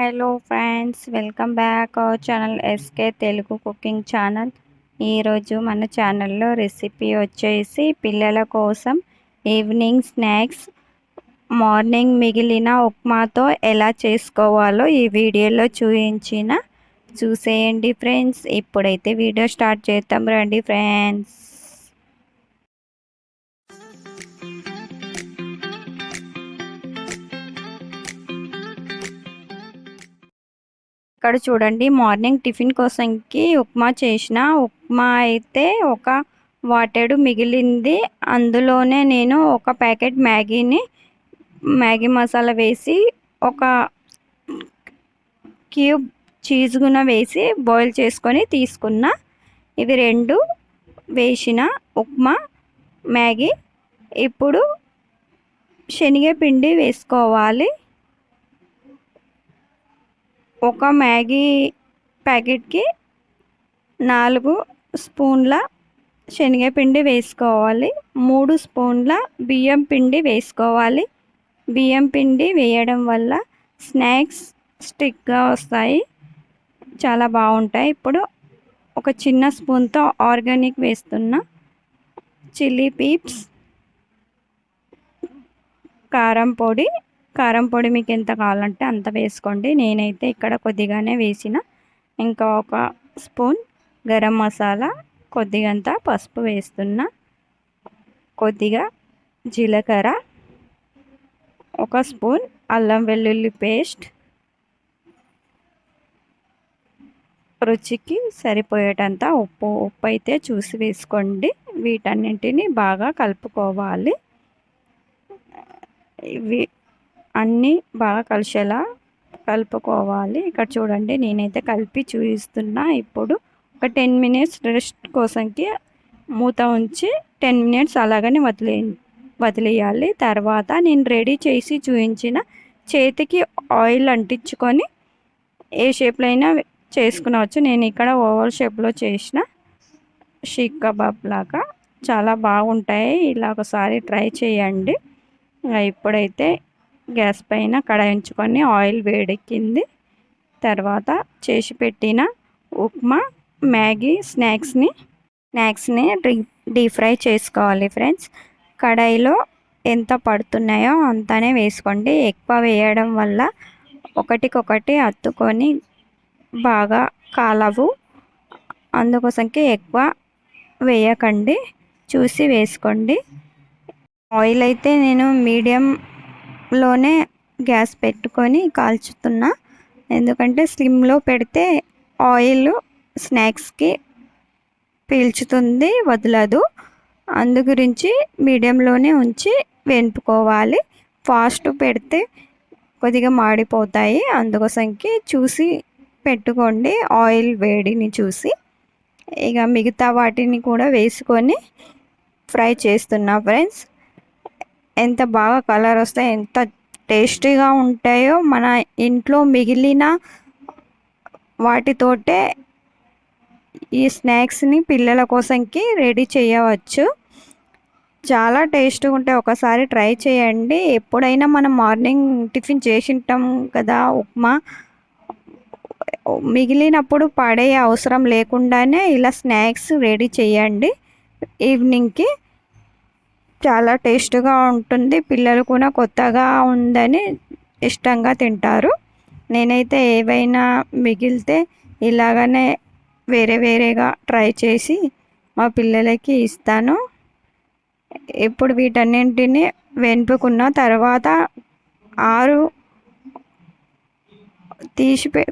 Hello friends, welcome back our channel SK Telugu cooking channel. ఈరోజు మన ఛానల్లో రెసిపీ వచ్చేసి పిల్లల కోసం ఈవినింగ్ స్నాక్స్ మార్నింగ్ మిగిలిన ఉప్మాతో ఎలా చేసుకోవాలో ఈ వీడియోలో చూసేయండి ఫ్రెండ్స్. ఇప్పుడైతే వీడియో స్టార్ట్ చేద్దాం రండి ఫ్రెండ్స్. ఇక్కడ చూడండి, మార్నింగ్ టిఫిన్ కోసంకి ఉప్మా చేసిన. ఉప్మా అయితే ఒక వాటెడు మిగిలింది. అందులోనే నేను ఒక ప్యాకెట్ మ్యాగీ మసాలా వేసి, ఒక క్యూబ్ చీజ్ గున వేసి బాయిల్ చేసుకొని తీసుకున్నా. ఇవి రెండు వేసిన ఉప్మా మ్యాగీ. ఇప్పుడు శనగపిండి వేసుకోవాలి. ఒక మ్యాగీ ప్యాకెట్కి 4 స్పూన్ల శనగపిండి వేసుకోవాలి. 3 స్పూన్ల బియ్యం పిండి వేసుకోవాలి. బియ్యం పిండి వేయడం వల్ల స్నాక్స్ స్టిక్గా వస్తాయి, చాలా బాగుంటాయి. ఇప్పుడు ఒక చిన్న స్పూన్తో ఆర్గానిక్ వేస్తున్నా. చిల్లీ పీప్స్, కారం పొడి మీకు ఎంత కావాలంటే అంత వేసుకోండి. నేనైతే ఇక్కడ కొద్దిగానే వేసిన. ఇంకా ఒక స్పూన్ గరం మసాలా, కొద్దిగంత పసుపు వేస్తున్నా. కొద్దిగా జీలకర్ర, ఒక స్పూన్ అల్లం వెల్లుల్లి పేస్ట్, రుచికి సరిపోయేటంత ఉప్పు అయితే చూసి వేసుకోండి. వీటన్నింటిని బాగా కలుపుకోవాలి. ఇవి అన్నీ బాగా కలిసేలా కలుపుకోవాలి. ఇక్కడ చూడండి, నేనైతే కలిపి చూపిస్తున్నా. ఇప్పుడు ఒక 10 మినిట్స్ రెస్ట్ కోసంకి మూత ఉంచి 10 మినిట్స్ అలాగని వదిలేయాలి. తర్వాత నేను రెడీ చేసి చూపించిన చేతికి ఆయిల్ అంటించుకొని ఏ షేప్లో అయినా చేసుకునవచ్చు. నేను ఇక్కడ ఓవల్ షేప్లో చేసిన షీక్ కబాబ్ లాగా. చాలా బాగుంటాయి. ఇలా ఒకసారి ట్రై చేయండి. ఇప్పుడైతే గ్యాస్ పైన కడాయి ఉంచుకొని ఆయిల్ వేడెక్కింది. తర్వాత చేసి పెట్టిన ఉప్మా మ్యాగీ స్నాక్స్ని డీప్ ఫ్రై చేసుకోవాలి ఫ్రెండ్స్. కడాయిలో ఎంత పడుతున్నాయో అంతనే వేసుకోండి. ఎక్కువ వేయడం వల్ల ఒకటికొకటి అత్తుకొని బాగా కాలవు. అందుకోసంకి ఎక్కువ వేయకండి, చూసి వేసుకోండి. ఆయిల్ అయితే నేను మీడియంలోనే గ్యాస్ పెట్టుకొని కాల్చుతున్నా. ఎందుకంటే స్లిమ్లో పెడితే ఆయిల్ స్నాక్స్కి పీల్చుతుంది, వదలదు. అందు గురించి మీడియంలోనే ఉంచి వేపుకోవాలి. ఫాస్ట్ పెడితే కొద్దిగా మాడిపోతాయి. అందుకోసంకి చూసి పెట్టుకోండి, ఆయిల్ వేడిని చూసి. ఇక మిగతా వాటిని కూడా వేసుకొని ఫ్రై చేస్తున్నా ఫ్రెండ్స్. ఎంత బాగా కలర్ వస్తాయి, ఎంత టేస్టీగా ఉంటాయో. మన ఇంట్లో మిగిలిన వాటితోటే ఈ స్నాక్స్ని పిల్లల కోసంకి రెడీ చేయవచ్చు. చాలా టేస్ట్గా ఉంటాయి. ఒకసారి ట్రై చేయండి. ఎప్పుడైనా మనం మార్నింగ్ టిఫిన్ చేసి ఉంటాం కదా, ఉప్మా మిగిలినప్పుడు పడే అవసరం లేకుండానే ఇలా స్నాక్స్ రెడీ చేయండి. ఈవినింగ్కి చాలా టేస్ట్గా ఉంటుంది. పిల్లలు కూడా కొత్తగా ఉందని ఇష్టంగా తింటారు. నేనైతే ఏవైనా మిగిలితే ఇలాగనే వేరేగా ట్రై చేసి మా పిల్లలకి ఇస్తాను. ఇప్పుడు వీటన్నింటిని వెనుపుకున్న తర్వాత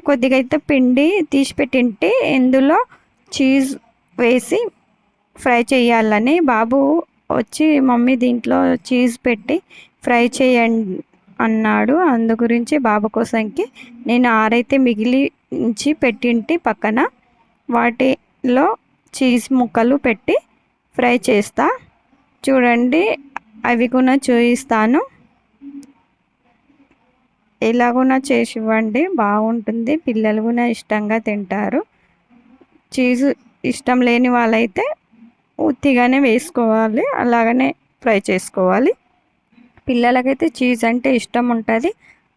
కొద్దిగా అయితే పిండి తీసిపెట్టింటే ఇందులో చీజ్ వేసి ఫ్రై చేయాలని బాబు వచ్చి, మమ్మీ దీంట్లో చీజ్ పెట్టి ఫ్రై చేయండి అన్నాడు. అందు గురించి బాబు కోసంకి నేను ఆరైతే మిగిలించి పెట్టింటి పక్కన, వాటిలో చీజ్ ముక్కలు పెట్టి ఫ్రై చేస్తా. చూడండి, అవి కూడా చూపిస్తాను. ఇలా కూడా చేసి ఇవ్వండి, బాగుంటుంది. పిల్లలు కూడా ఇష్టంగా తింటారు. చీజ్ ఇష్టం లేని వాళ్ళైతే ఉత్తిగానే వేసుకోవాలి, అలాగనే ఫ్రై చేసుకోవాలి. పిల్లలకైతే చీజ్ అంటే ఇష్టం ఉంటుంది.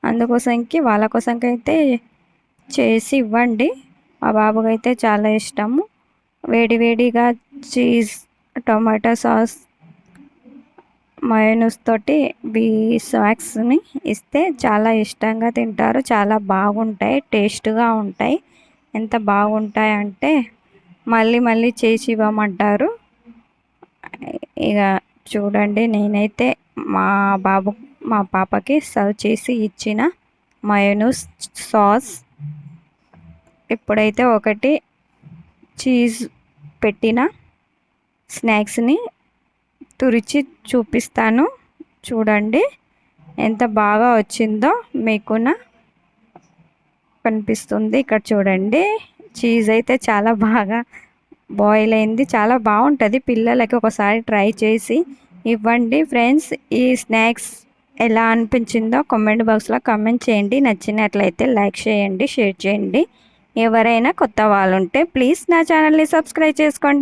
అందుకోసంకి వాళ్ళ కోసంకైతే చేసి ఇవ్వండి. మా బాబుకైతే చాలా ఇష్టము. వేడి వేడిగా చీజ్, టొమాటో సాస్, మయోనీస్ తోటి స్నాక్స్ని ఇస్తే చాలా ఇష్టంగా తింటారు. చాలా బాగుంటాయి, టేస్ట్గా ఉంటాయి. ఎంత బాగుంటాయి అంటే మళ్ళీ మళ్ళీ చేసి ఇవ్వమంటారు. ఇక చూడండి, నేనైతే మా బాబు మా పాపకి సర్వ్ చేసి ఇచ్చిన మయోనీస్ సాస్. ఇప్పుడైతే ఒకటి చీజ్ పెట్టిన స్నాక్స్ని తురిచి చూపిస్తాను. చూడండి ఎంత బాగా వచ్చిందో మీకున కనిపిస్తుంది. ఇక్కడ చూడండి, చీజ్ అయితే చాలా బాగా బాయిల్ అయింది. చాలా బాగుంటుంది. పిల్లలకి ఒకసారి ట్రై చేసి ఇవ్వండి ఫ్రెండ్స్. ఈ స్నాక్స్ ఎలా అనిపించిందో కామెంట్ బాక్స్లో కామెంట్ చేయండి. నచ్చినట్లయితే లైక్ చేయండి, షేర్ చేయండి. ఎవరైనా కొత్త వాళ్ళు ఉంటే ప్లీజ్ నా ఛానల్ని సబ్స్క్రైబ్ చేసుకోండి.